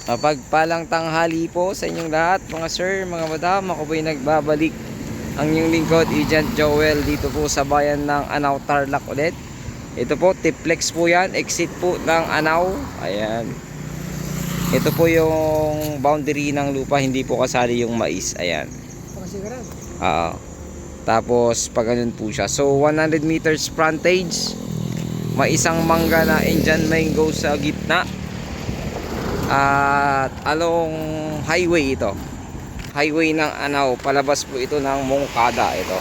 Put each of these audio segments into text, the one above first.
Mapagpalang tanghali po sa inyong lahat mga sir, mga madam. Ako po'y nagbabalik ang inyong lingkod, Agent Joel, dito po sa bayan ng Anao, Tarlac ulit. Ito po, Tiplex po yan, exit po ng Anao. Ayan. Ito po yung boundary ng lupa, hindi po kasali yung mais. Ayan. Tapos pag ganun po siya. So 100 meters frontage. May isang mangga na Indian mango sa gitna. At along highway ito. Highway ng Anao. Palabas po ito ng Moncada. Ito.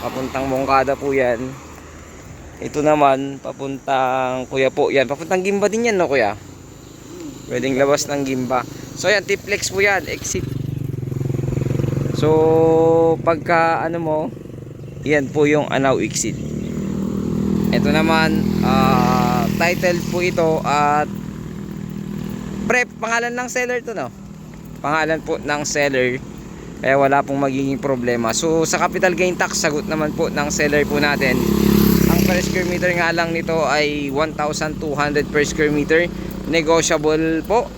Papuntang Moncada po yan. Ito naman papuntang Kuya po yan. Papuntang Gimba din yan, no Kuya? Pwedeng labas ng Gimba. So yan, Tiplex po yan. Exit. So pagka ano mo, yan po yung Anao exit. Ito naman title po ito at pangalan ng seller to, no? Pangalan po ng seller. Kaya wala pong magiging problema. So sa capital gain tax, sagot naman po ng seller po natin. Ang per square meter nga lang nito ay 1,200 per square meter. Negotiable po.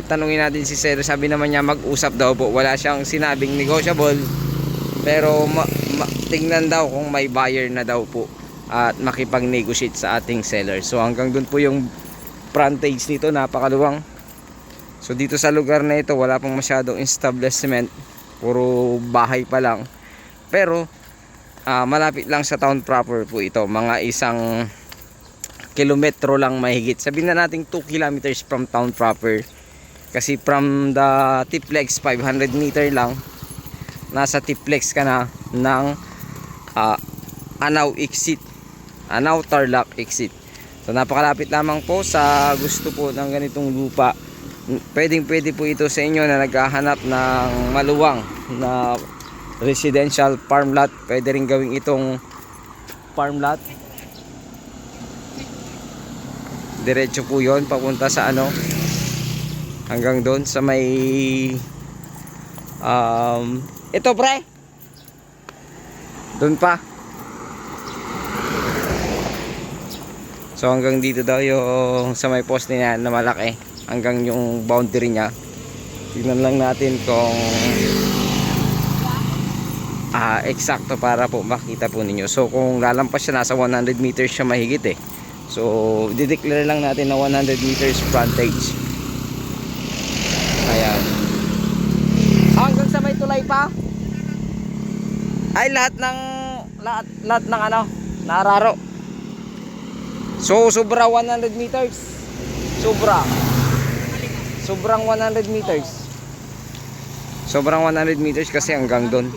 Tanungin natin si seller. Sabi naman niya mag-usap daw po. Wala siyang sinabing negotiable. Pero tingnan daw kung may buyer na daw po at makipag-negotiate sa ating seller. So hanggang dun po yung frontage nito, napakaluwang. So dito sa lugar na ito wala pang masyadong establishment, puro bahay pa lang. Pero malapit lang sa town proper po ito, mga 1 kilometro lang mahigit. Sabihin na natin 2 kilometers from town proper. Kasi from the Tiplex 500 meter lang, nasa Tiplex ka na ng Anao exit, Anao Tarlac exit. So napakalapit lamang po sa gusto po ng ganitong lupa. Pwede po ito sa inyo na naghahanap ng maluwang na residential farm lot. Pwede rin gawing itong farm lot. Diretso po yon papunta sa ano, hanggang doon sa may ito pre, doon pa. So hanggang dito daw yung sa may poste niya na malaki, hanggang yung boundary niya. Tignan lang natin kung eksakto para po makita po ninyo. So kung lalampas siya, nasa 100 meters siya mahigit So dideclare lang natin na 100 meters frontage. Ayan. Hanggang sa may tulay pa ay lahat ng ano, nararo. So sobra 100 meters. Sobrang 100 meters. Sobrang 100 meters kasi hanggang doon.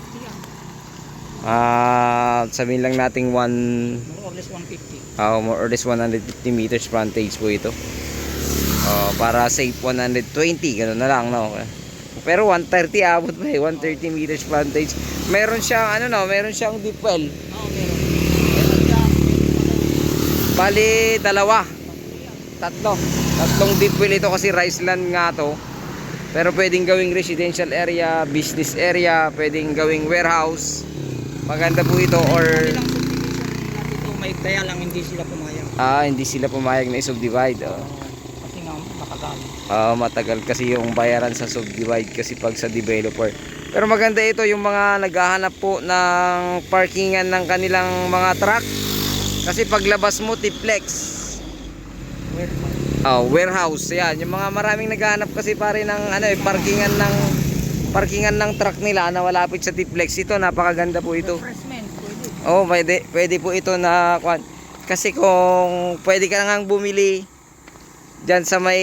Sabihin lang nating more or less 150. More or less 150 meters frontage po ito. Para safe 120, ganoon na lang, no. Pero 130 abot ba 130 meters frontage. Meron siyang ano, no, meron siyang deep well. Bali tatlong deep well ito kasi rice land nga to. Pero pwedeng gawing residential area, business area, pwedeng gawing warehouse. Maganda po ito. Or kaya lang hindi sila pumayag. Hindi sila pumayag na i-subdivide. Kasi nga matagal. Matagal kasi yung bayaran sa subdivide kasi pag sa developer. Pero maganda ito yung mga naghahanap po ng parkingan ng kanilang mga truck. Kasi paglabas mo Tiplex, warehouse, yan. Yung mga maraming naghahanap kasi pare ng ano, parkingan ng truck nila na malapit sa Tiplex. Ito napakaganda po ito. Pwede po ito na kasi kung pwede ka nang bumili diyan sa may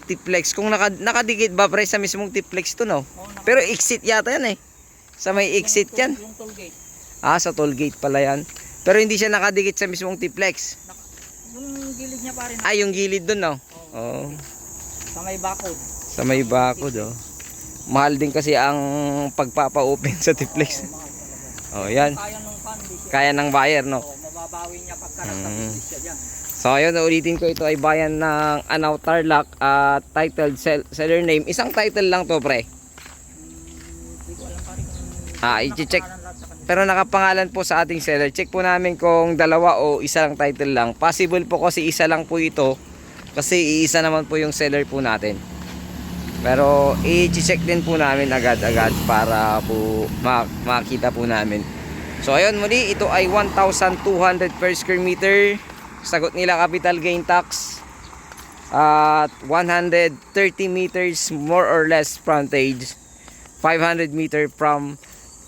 Tiplex. Kung nakadikit ba pre sa mismong Tiplex to, no? Pero exit yata yan sa may exit yan. Yung toll gate. Sa toll gate pala yan. Pero hindi siya nakadikit sa mismong Tiplex. Yung gilid niya pa rin. Yung gilid doon, no? Sa may bakod. Sa may bakod, mahal din kasi ang pagpapa-open sa Tiplex. Yan. Kaya ng buyer, no? Mababawi niya pagka nagka-business siya dyan. So ayun, ulitin ko, ito ay bayan ng Anao Tarlac at titled seller name. Isang title lang to pre. Hindi ko alam pa rin kung i-check. Pero nakapangalan po sa ating seller. Check po namin kung dalawa o isa lang title lang. Possible po kasi isa lang po ito. Kasi iisa naman po yung seller po natin. Pero i-check din po namin agad-agad para po makita po namin. So ayun, muli ito ay 1,200 per square meter. Sagot nila capital gain tax at 130 meters more or less frontage, 500 meter from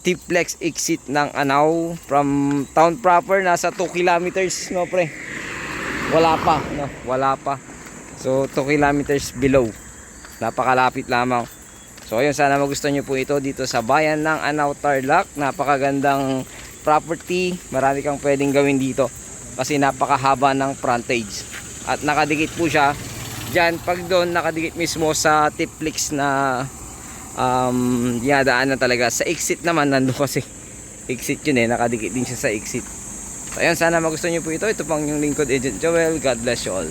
T-Flex exit ng Anao. From town proper nasa 2 kilometers, no pre? Wala pa, no? Wala pa. So 2 kilometers below. Napakalapit lamang. So ayun, sana magustuhan nyo po ito dito sa bayan ng Anao, Tarlac. Napakagandang property. Marami kang pwedeng gawin dito kasi napakahaba ng frontage. At nakadikit po siya dyan. Pag doon, nakadikit mismo sa T-Flex na dinadaan na talaga. Sa exit naman, nandun kasi exit yun nakadikit din siya sa exit. So ayun, sana magustuhan nyo po ito. Ito pang yung lingkod, Agent Joel. God bless you all.